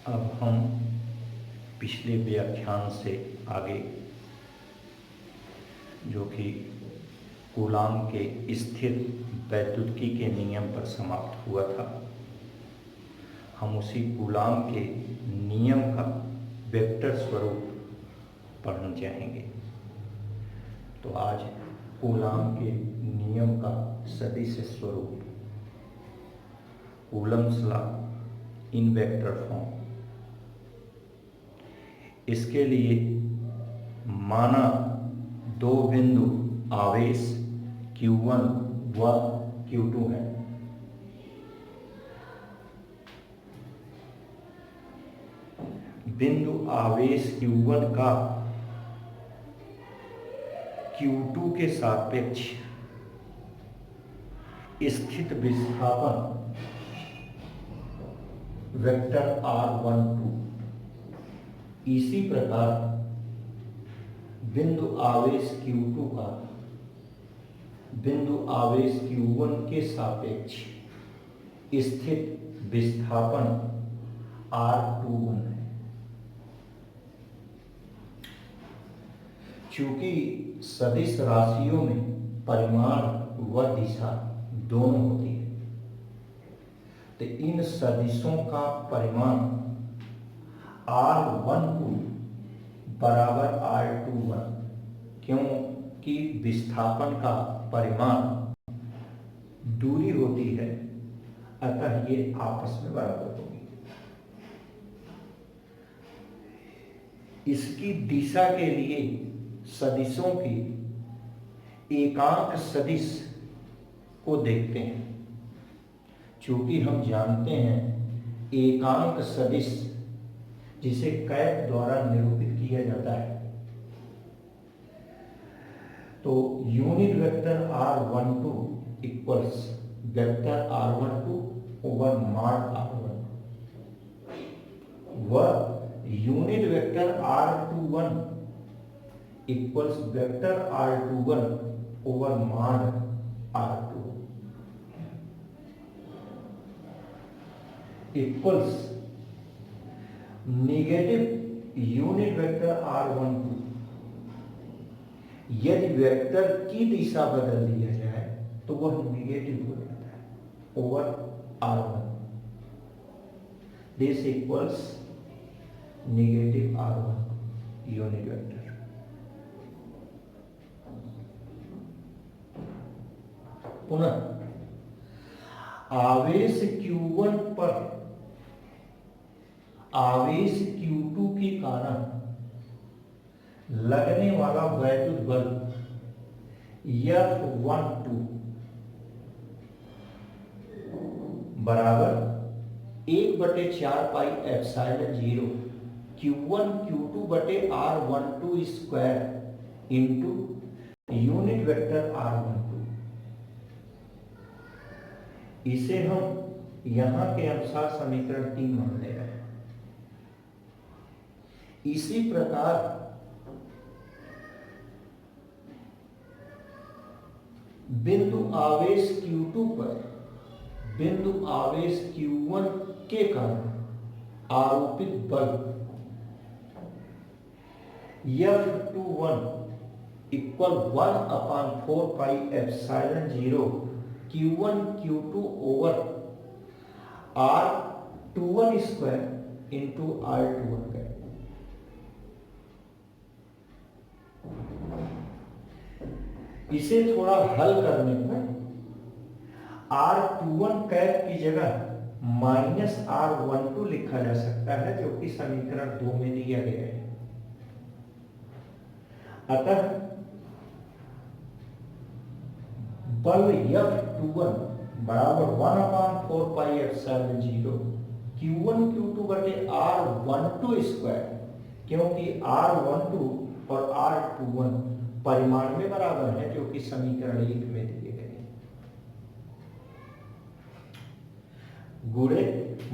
अब हम पिछले व्याख्यान से आगे, जो कि कूलाम के स्थिर वैद्युतिकी के नियम पर समाप्त हुआ था, हम उसी कूलाम के नियम का वेक्टर स्वरूप पढ़ने जाएंगे। तो आज कूलाम के नियम का सदिश स्वरूप, Coulomb's law in vector form. इसके लिए माना दो बिंदु आवेश Q1 व Q2 है। बिंदु आवेश Q1 का Q2 के सापेक्ष स्थित विस्थापन वेक्टर R12, इसी प्रकार बिंदु आवेश Q2 का बिंदु आवेश Q1 के सापेक्ष स्थित विस्थापन R21 है। चूंकि सदिश राशियों में परिमाण व दिशा दोनों होती है, तो इन सदिशों का परिमाण R12 बराबर R21, क्योंकि विस्थापन का परिमाण दूरी होती है, अतः ये आपस में बराबर होगी। इसकी दिशा के लिए सदिशों की एकांक सदिश को देखते हैं। चूंकि हम जानते हैं एकांक सदिश जिसे कैप द्वारा निरूपित किया जाता है, तो unit vector R12 equals vector R12 over mod R12 व unit vector R21 equals vector R21 over mod R2 equals negative unit vector R12। यदि वेक्टर की दिशा बदल दिया जाए तो वह नेगेटिव हो जाता है over R1। This equals negative R1 unit vector. पुनः आवेश Q1 पर आवेश Q2 के कारण लगने वाला वैद्युत बल F12 बराबर 1/4 पाई एप्सिलॉन 0 Q1 Q2 बटे R12 square into unit vector R12। इसे हम यहां के अनुसार समीकरण 3 मान ले रहे हैं। इसी प्रकार बिंदु आवेश Q2 पर बिंदु आवेश Q1 के कारण आरोपित बल F21 equal 1/4 pi epsilon 0 Q1 Q2 over R21 square into R21 का। इसे थोड़ा हल करने पर R21 कैप की जगह माइनस R12 लिखा जा सकता है, जो कि समीकरण 2 में दिया गया है। अतः बल F21 बराबर 1/4 पाई एप्सिलॉन 0 Q1 Q2 बटे R12 स्क्वायर, क्योंकि R12 और R21 परिमाण में बराबर है, जो कि समीकरण 1 में दिए गए हैं, गुणे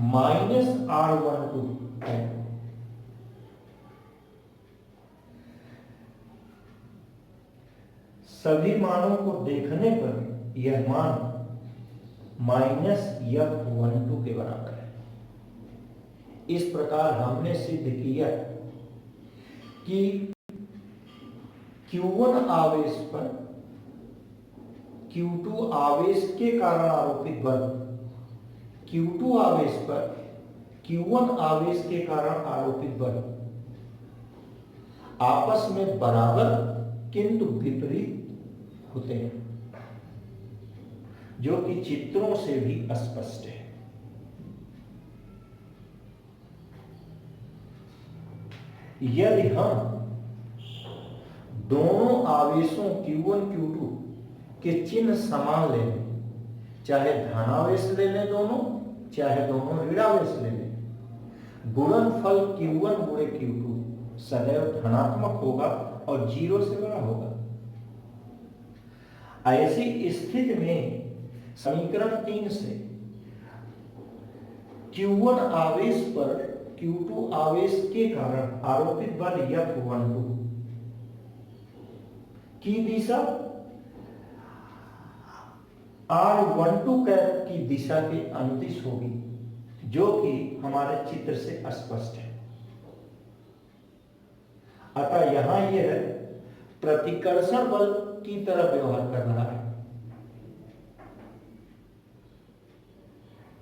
माइनस R12 है। सभी मानों को देखने पर यह मान माइनस F12 के बराबर है। इस प्रकार हमने सिद्ध किया कि Q1 आवेश पर Q2 आवेश के कारण आरोपित बल, Q2 आवेश पर Q1 आवेश के कारण आरोपित बल आपस में बराबर किंतु विपरीत होते हैं, जो कि चित्रों से भी स्पष्ट है। यदि हम दोनों आवेशों Q1 Q2 के चिन्ह समान ले लें, चाहे धनावेश ले लें दोनों, चाहे दोनों ऋणावेश ले लें, गुणनफल Q1 गुणे Q2 सदैव धनात्मक होगा और 0 से बड़ा होगा। ऐसी स्थिति में समीकरण 3 से Q1 आवेश पर Q2 आवेश के कारण आरोपित बल F12 की दिशा R12 की दिशा के अनुदिश होगी, जो कि हमारे चित्र से स्पष्ट है। अतः यहां यह प्रतिकर्षण बल की तरह व्यवहार कर रहा है।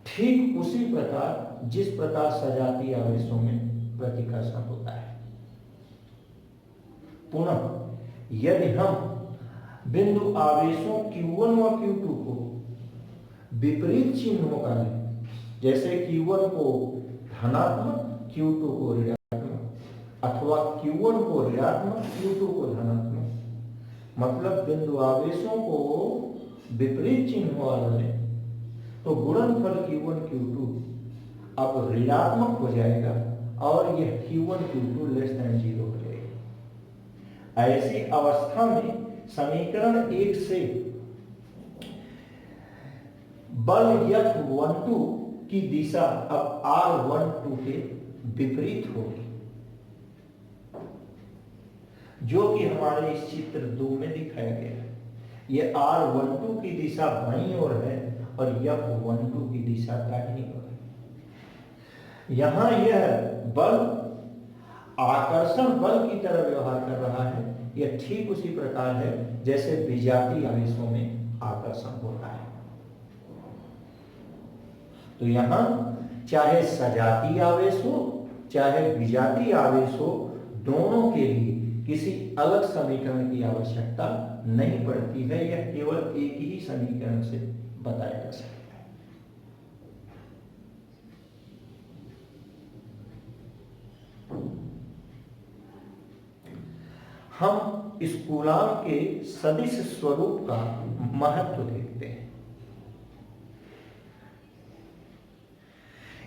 ठीक उसी प्रकार जिस प्रकार सजातीय आवेशों में प्रतिकर्षण होता है। पुनः यदि हम बिंदु आवेशों Q1 व Q2 को विपरीत चिन्हों का लें, जैसे Q1 को धनात्मक Q2 को ऋणात्मक, अथवा Q1 को ऋणात्मक Q2 को धनात्मक, मतलब बिंदु आवेशों को विपरीत चिन्हों वाला लें, तो गुणनफल Q1 Q2 अब ऋणात्मक हो जाएगा और यह Q1 Q2 <0 हो जाएगा। ऐसी अवस्था में समीकरण 1 से बल F12 की दिशा अब R12 के विपरीत होगी, जो कि हमारे इस चित्र 2 में दिखाया गया है। यह R12 की दिशा बाईं ओर है और F12 की दिशा दाहिनी ओर है। यहां यह बल आकर्षण बल की तरह व्यवहार कर रहा है। यह ठीक उसी प्रकार है जैसे विजातीय आवेशों में आकर्षण होता है। तो यहां चाहे सजातीय आवेश हो चाहे विजातीय आवेश हो, दोनों के लिए किसी अलग समीकरण की आवश्यकता नहीं पड़ती है। यह केवल एक ही समीकरण से बताया जा सकता है। हम इस कूलाम के सदिश स्वरूप का महत्व देखते हैं।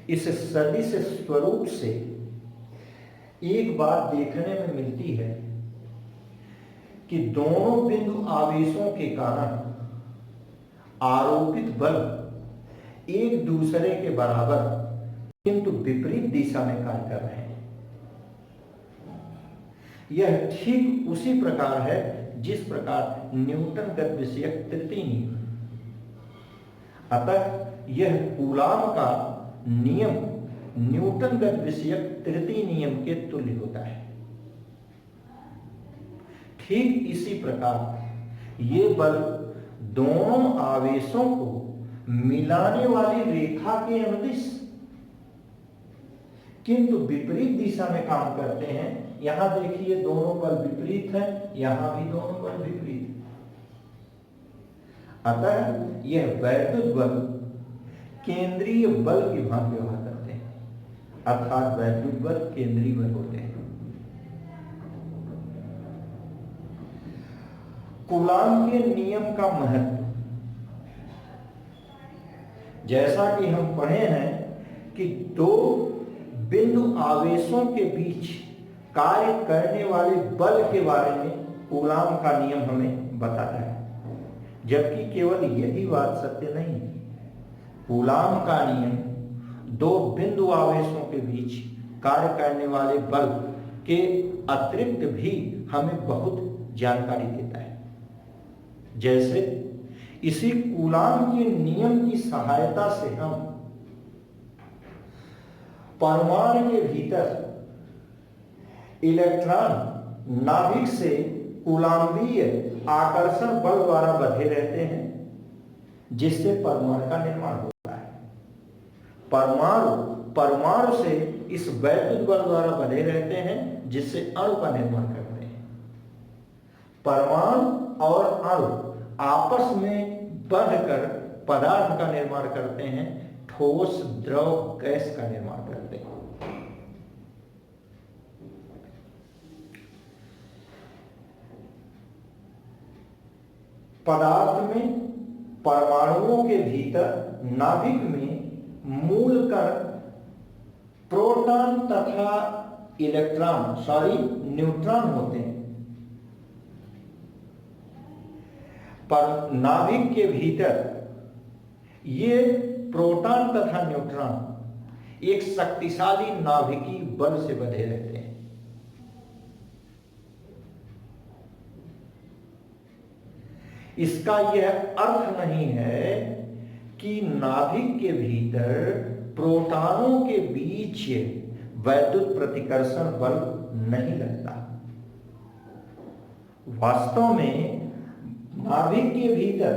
इस सदिश स्वरूप से एक बात देखने में मिलती है कि दोनों बिंदु आवेशों के कारण आरोपित बल एक दूसरे के बराबर किंतु विपरीत दिशा में कार्य कर रहे हैं। यह ठीक उसी प्रकार है जिस प्रकार न्यूटन गति विषयक तृतीय नियम। अतः यह कूलाम का नियम न्यूटन गति विषयक तृतीय नियम के तुल्य होता है। ठीक इसी प्रकार ये बल दोनों आवेशों को मिलाने वाली रेखा के अनुदिश किंतु विपरीत दिशा में काम करते हैं। यहां देखिए दोनों बल विपरीत है, यहां भी दोनों बल विपरीत है। अतः यह वैद्युत बल केंद्रीय बल की भांति व्यवहार करते हैं, अर्थात वैद्युत बल केंद्रीय बल होते हैं। कूलाम के नियम का महत्व, जैसा कि हम पढ़े हैं कि दो बिंदु आवेशों के बीच कार्य करने वाले बल के बारे में कूलाम का नियम हमें बताता है, जबकि केवल यही बात सत्य नहीं है। कूलाम का नियम दो बिंदु आवेशों के बीच कार्य करने वाले बल के अतिरिक्त भी हमें बहुत जानकारी देता है। जैसे इसी कूलाम के नियम की सहायता से हम परमाणु के भीतर इलेक्ट्रॉन नाभिक से कूलाम्बीय आकर्षण बल द्वारा बंधे रहते हैं, जिससे परमाणु का निर्माण होता है। परमाणु से इस वैद्युत बल द्वारा बंधे रहते हैं, जिससे अणु का निर्माण करते हैं। परमाणु और अणु आपस में बढ़कर पदार्थ का निर्माण करते हैं, ठोस, द्रव, गैस का निर्माण करते हैं। पदार्थ में परमाणुओं के भीतर नाभिक में मूल कण प्रोटॉन तथा न्यूट्रॉन होते हैं। पर नाभिक के भीतर ये प्रोटॉन तथा न्यूट्रॉन एक शक्तिशाली नाभिकीय बल से बंधे रहते हैं। इसका यह अर्थ नहीं है कि नाभिक के भीतर प्रोटॉनों के बीच वैद्युत प्रतिकर्षण बल नहीं लगता। वास्तव में नाभिक के भीतर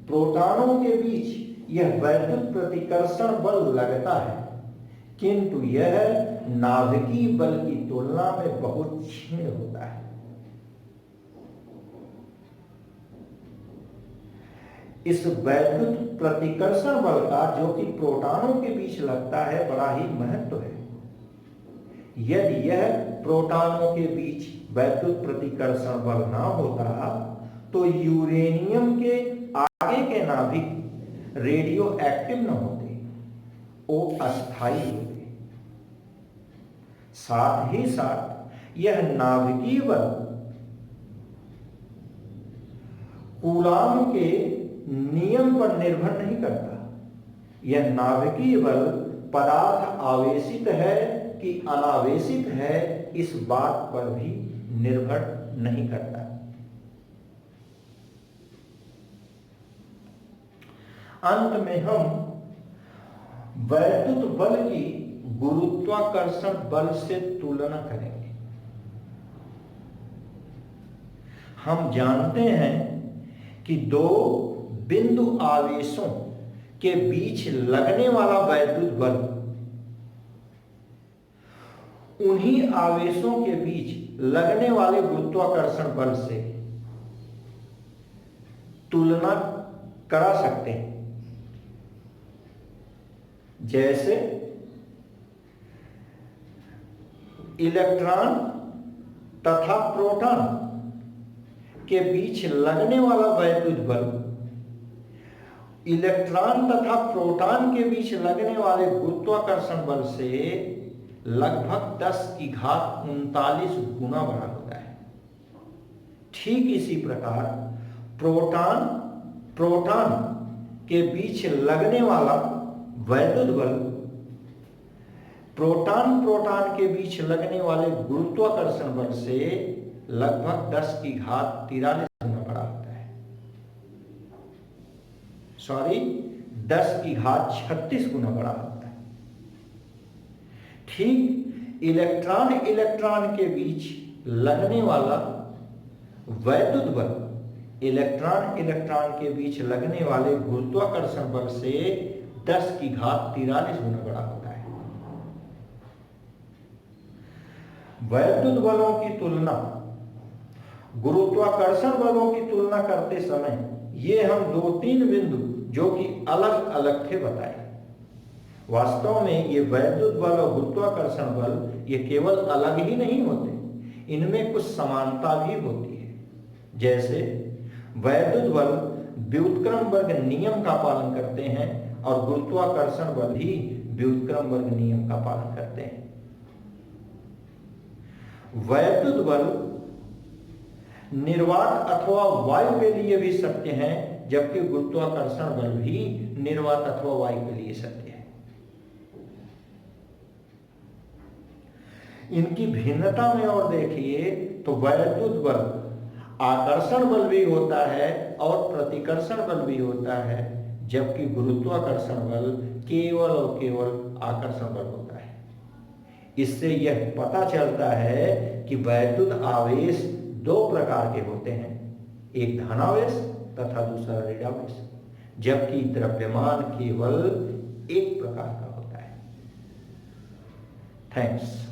प्रोटॉनों के बीच यह वैद्युत प्रतिकर्षण बल लगता है, किंतु यह नाभिकीय बल की तुलना में बहुत क्षीण होता है। इस वैद्युत प्रतिकर्षण बल का, जो कि प्रोटॉनों के बीच लगता है, बड़ा ही महत्व है। यदि यह प्रोटॉनों के बीच वैद्युत प्रतिकर्षण बल ना होता तो यूरेनियम के आगे के नाभिक रेडियो एक्टिव न होते, वो अस्थायी होते। साथ ही साथ यह नाभिकीय बल कूलाम के नियम पर निर्भर नहीं करता। यह नाभिकीय बल पदार्थ आवेशित है कि अनावेशित है, इस बात पर भी निर्भर नहीं करता। अंत में हम वैद्युत बल की गुरुत्वाकर्षण बल से तुलना करेंगे। हम जानते हैं कि दो बिंदु आवेशों के बीच लगने वाला वैद्युत बल उन्हीं आवेशों के बीच लगने वाले गुरुत्वाकर्षण बल से तुलना करा सकते हैं। जैसे इलेक्ट्रॉन तथा प्रोटॉन के बीच लगने वाला वैद्युत बल इलेक्ट्रॉन तथा प्रोटॉन के बीच लगने वाले गुरुत्वाकर्षण बल से लगभग 10⁻39 गुना बड़ा होता है। ठीक इसी प्रकार प्रोटॉन के बीच लगने वाला वैद्युत बल प्रोटॉन के बीच लगने वाले गुरुत्वाकर्षण बल से लगभग 10⁻43 गुना बड़ा होता है। 10⁻36 गुना बड़ा होता है। ठीक इलेक्ट्रॉन के बीच लगने वाला वैद्युत बल इलेक्ट्रॉन के बीच लगने वाले गुरुत्वाकर्षण बल से 10⁻43 गुना बड़ा होता है। वैद्युत बलों की तुलना गुरुत्वाकर्षण बलों की तुलना करते समय ये हम 2-3 बिंदु जो कि अलग अलग थे बताए। वास्तव में ये वैद्युत बल और गुरुत्वाकर्षण बल ये केवल अलग ही नहीं होते, इनमें कुछ समानता भी होती है। जैसे वैद्युत बल व्युत्क्रम वर्ग नियम का पालन करते हैं और गुरुत्वाकर्षण बल भी व्युत्क्रम वर्ग नियम का पालन करते हैं। वैद्युत बल निर्वात अथवा वायु के लिए भी सत्य है, जबकि गुरुत्वाकर्षण बल भी निर्वात अथवा वायु के लिए सत्य है। इनकी भिन्नता में और देखिए तो वैद्युत बल आकर्षण बल भी होता है और प्रतिकर्षण बल भी होता है, जबकि गुरुत्वाकर्षण बल केवल और केवल आकर्षण बल होता है। इससे यह पता चलता है कि वैद्युत आवेश दो प्रकार के होते हैं, एक धनावेश तथा दूसरा ऋणावेश, जबकि द्रव्यमान केवल एक प्रकार का होता है। थैंक्स।